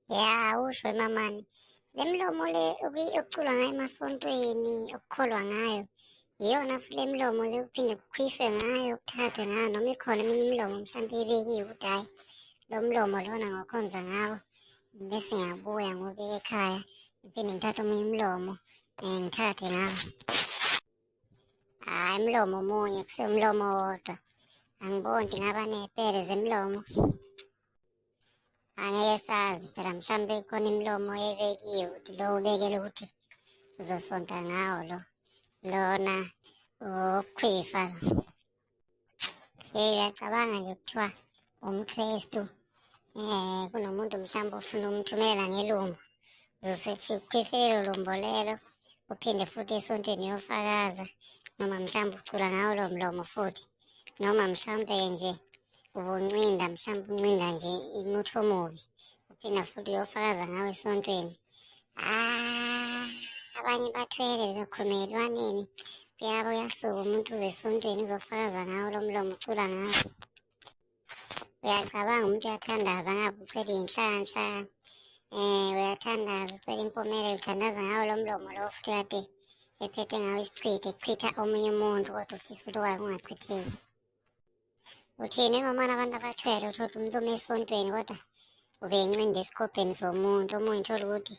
Ya, usho mamani. Le milomo le okuculwa ngayo emasontweni, okukholwa ngayo. Iyona futhi le milomo le kuphinde kukhishwe ngayo, kuthathwe ngayo, noma ikhona eminye imilomo mhlawumpe ebekiwe ukuthi hhayi, lo mlomo lona ngokhonza ngawo. Bese ngiyabuya ngobeka ekhaya, ngiphinde ngithathe omunye umlomo, ngithathe ngawo. Hhayi, umlomo omunye, kusewumlomo wodwa. Angiboni ukuthi ngaba ney'pele zemilomo. Angeke sazi phela mhlawumbe khona imilomo ebekiwe ukuthi lo ubekele ukuthi uzosonta ngawo lo. Lona okhwifa. Uyacabanga nje kuthiwa umKrestu, kunomuntu mhlawumbe ofuna umthumelela ngelumbu. Uzokhwifela lumbo lelo, uphinde futhi esontweni uyofakaza, noma mhlawumbe ucula ngawo lo mlomo futhi. Noma mhlawumbe nje ubuncinda, mhlawumbe uncinda nje umuthi omubi, uphinda futhi uyofakaza ngawo esontweni. Abanye bathwele bekhuluma elwaneni, kuyabo uyasuka umuntu uze esontweni uzofakaza ngawo lo mlomo ucula ngawo. Uyacabanga umuntu uyathandaza ngabe ucela iy'nhlanhla, uyathandaza ucela impumelelo, uthandaza ngawo lo mlomo lo futhi kade ephethe ngawo isichitho, echitha omunye umuntu kodwa ufisa ukuthi ukwazi ungachitheki. Uthini mamana abantu abathwele uthole umuntu ume esontweni kodwa ubeyincinde esikhopheni somuntu omunye uthole ukuthi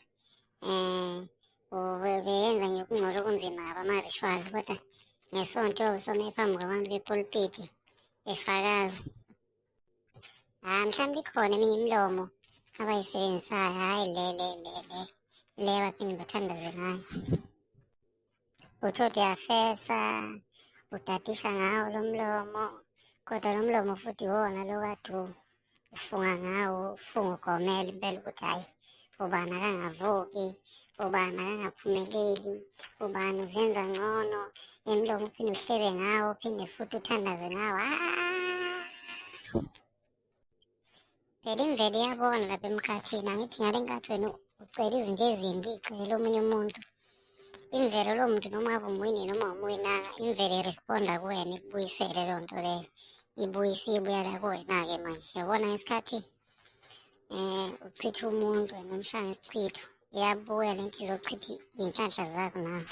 ubeyenza nje ukungcola okunzima kabi ama-rituals kodwa ngesonto usome phambi kwabantu bepulpiti efakaza. Mhlawumbe ikhona eminye imilomo abayisebenzisayo, hhayi le abaphinde bathandaze ngayo. Uthole uyafesa, udadisha ngawo lo mlomo, kodwa lo mlomo futhi iwona lo kade ufunga ngawo, ufunga ugomela impela ukuthi hhayi, ubani akangavuki, ubani akangaphumeleli, ubani uzenza ngcono. Imilomo uphinde uhlebe ngawo, uphinde futhi uthandaze ngawo. Phela imvelo iyabona lapha emkhathini, angithi ngale nkathi wena ucela izinto ezimbi, uy'celela omunye umuntu. Imvelo lo muntu noma ngabe umwini noma umwinanga, imvelo iresponda kuwena ikubuyisele leyo nto leyo. Ibuyela kuwena-ke manje. Uyabona ngesikhathi uchitha umuntu wena umshaya ngesichitho, iyabuya lento izochitha iy'nhlanhla zakho nawe.